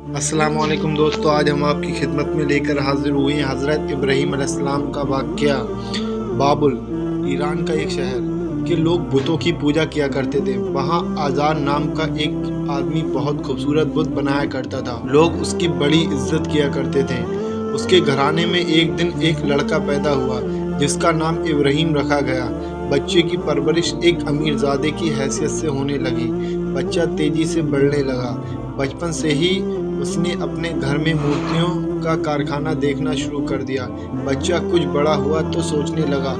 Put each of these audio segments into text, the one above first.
अस्सलाम वालेकुम दोस्तों, आज हम आपकी खिदमत में लेकर हाजिर हुए हैं हज़रत इब्राहीम अलैहिस्सलाम का वाक़या। बाबुल, ईरान का एक शहर के लोग बुतों की पूजा किया करते थे। वहाँ आज़ार नाम का एक आदमी बहुत खूबसूरत बुत बनाया करता था। लोग उसकी बड़ी इज्जत किया करते थे। उसके घराने में एक दिन एक लड़का पैदा हुआ जिसका नाम इब्राहीम रखा गया। बच्चे की परवरिश एक अमीरजादे की हैसियत से होने लगी। बच्चा तेजी से बढ़ने लगा। बचपन से ही उसने अपने घर में मूर्तियों का कारखाना देखना शुरू कर दिया। बच्चा कुछ बड़ा हुआ तो सोचने लगा,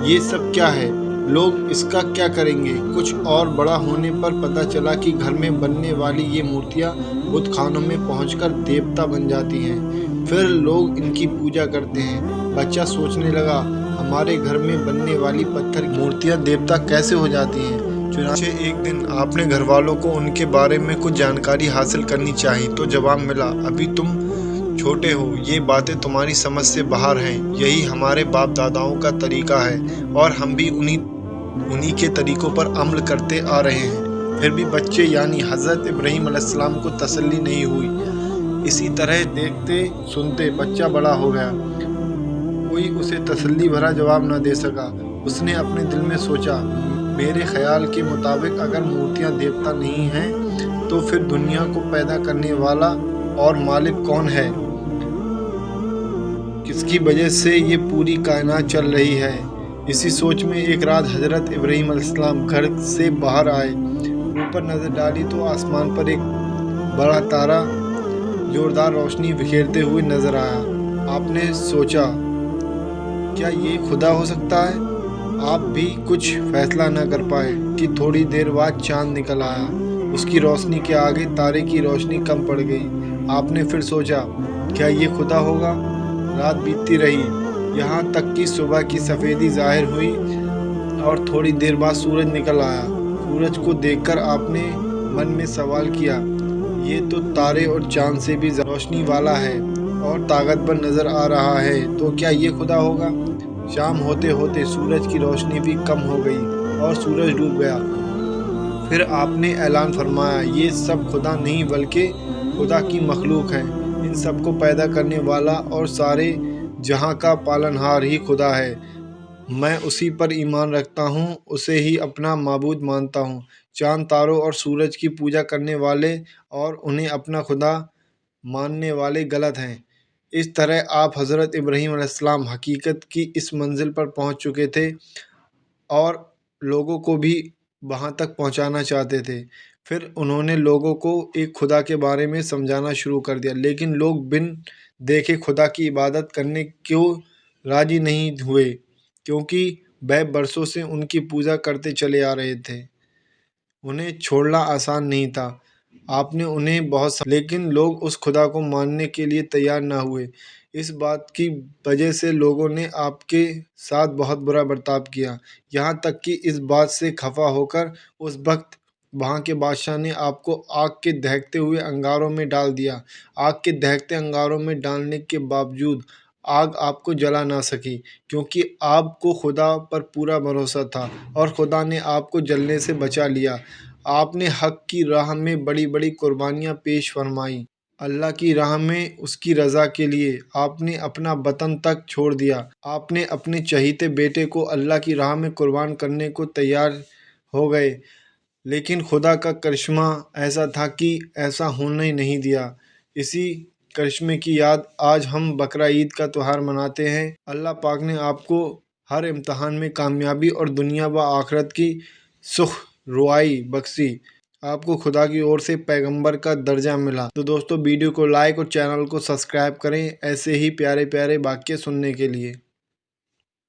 ये सब क्या है, लोग इसका क्या करेंगे। कुछ और बड़ा होने पर पता चला कि घर में बनने वाली ये मूर्तियाँ बुत खानों में पहुंचकर देवता बन जाती हैं। फिर लोग इनकी पूजा करते हैं। बच्चा सोचने लगा, हमारे घर में बनने वाली पत्थर की मूर्तियाँ देवता कैसे हो जाती हैं। चुनांचे एक दिन आपने घर वालों को उनके बारे में कुछ जानकारी हासिल करनी चाहिए तो जवाब मिला, अभी तुम छोटे हो, ये बातें तुम्हारी समझ से बाहर हैं। यही हमारे बाप दादाओं का तरीका है और हम भी उन्हीं के तरीकों पर अमल करते आ रहे हैं। फिर भी बच्चे यानी हज़रत इब्राहीम अलैहिस्सलाम को तसल्ली नहीं हुई। इसी तरह देखते सुनते बच्चा बड़ा हो गया। कोई उसे तसल्ली भरा जवाब न दे सका। उसने अपने दिल में सोचा, मेरे ख्याल के मुताबिक अगर मूर्तियाँ देवता नहीं हैं तो फिर दुनिया को पैदा करने वाला और मालिक कौन है, किसकी वजह से ये पूरी कायनात चल रही है। इसी सोच में एक रात हज़रत इब्राहीम अलैहिस्सलाम घर से बाहर आए। ऊपर नज़र डाली तो आसमान पर एक बड़ा तारा जोरदार रोशनी बिखेरते हुए नजर आया। आपने सोचा, क्या ये खुदा हो सकता है। आप भी कुछ फैसला न कर पाए कि थोड़ी देर बाद चांद निकल आया। उसकी रोशनी के आगे तारे की रोशनी कम पड़ गई। आपने फिर सोचा, क्या ये खुदा होगा। रात बीतती रही, यहाँ तक कि सुबह की सफ़ेदी जाहिर हुई और थोड़ी देर बाद सूरज निकल आया। सूरज को देखकर आपने मन में सवाल किया, ये तो तारे और चांद से भी रोशनी वाला है और ताकतवर नज़र आ रहा है, तो क्या ये खुदा होगा। शाम होते होते सूरज की रोशनी भी कम हो गई और सूरज डूब गया। फिर आपने ऐलान फरमाया, ये सब खुदा नहीं बल्कि खुदा की मखलूक है। इन सब को पैदा करने वाला और सारे जहां का पालनहार ही खुदा है। मैं उसी पर ईमान रखता हूँ, उसे ही अपना माबूद मानता हूँ। चांद, तारों और सूरज की पूजा करने वाले और उन्हें अपना खुदा मानने वाले गलत हैं। इस तरह आप हज़रत इब्राहीम अलैहिस्सलाम हकीकत की इस मंजिल पर पहुंच चुके थे और लोगों को भी वहां तक पहुंचाना चाहते थे। फिर उन्होंने लोगों को एक खुदा के बारे में समझाना शुरू कर दिया, लेकिन लोग बिन देखे खुदा की इबादत करने क्यों राजी नहीं हुए, क्योंकि वह बरसों से उनकी पूजा करते चले आ रहे थे। उन्हें छोड़ना आसान नहीं था। आपने उन्हें लेकिन लोग उस खुदा को मानने के लिए तैयार ना हुए। इस बात की वजह से लोगों ने आपके साथ बहुत बुरा बर्ताव किया, यहाँ तक कि इस बात से खफा होकर उस वक्त वहाँ के बादशाह ने आपको आग के दहकते हुए अंगारों में डाल दिया। आग के दहकते अंगारों में डालने के बावजूद आग आपको जला ना सकी, क्योंकि आपको खुदा पर पूरा भरोसा था और खुदा ने आपको जलने से बचा लिया। आपने हक की राह में बड़ी बड़ी कुर्बानियाँ पेश फरमाई। अल्लाह की राह में उसकी रज़ा के लिए आपने अपना वतन तक छोड़ दिया। आपने अपने चहीते बेटे को अल्लाह की राह में कुर्बान करने को तैयार हो गए, लेकिन खुदा का करिश्मा ऐसा था कि ऐसा होने ही नहीं दिया। इसी करिश्मे की याद आज हम बकरा ईद का त्यौहार मनाते हैं। अल्लाह पाक ने आपको हर इम्तहान में कामयाबी और दुनिया व आखिरत की सुख रुआई बख्शी। आपको खुदा की ओर से पैगंबर का दर्जा मिला। तो दोस्तों, वीडियो को लाइक और चैनल को सब्सक्राइब करें ऐसे ही प्यारे प्यारे वाक्य सुनने के लिए।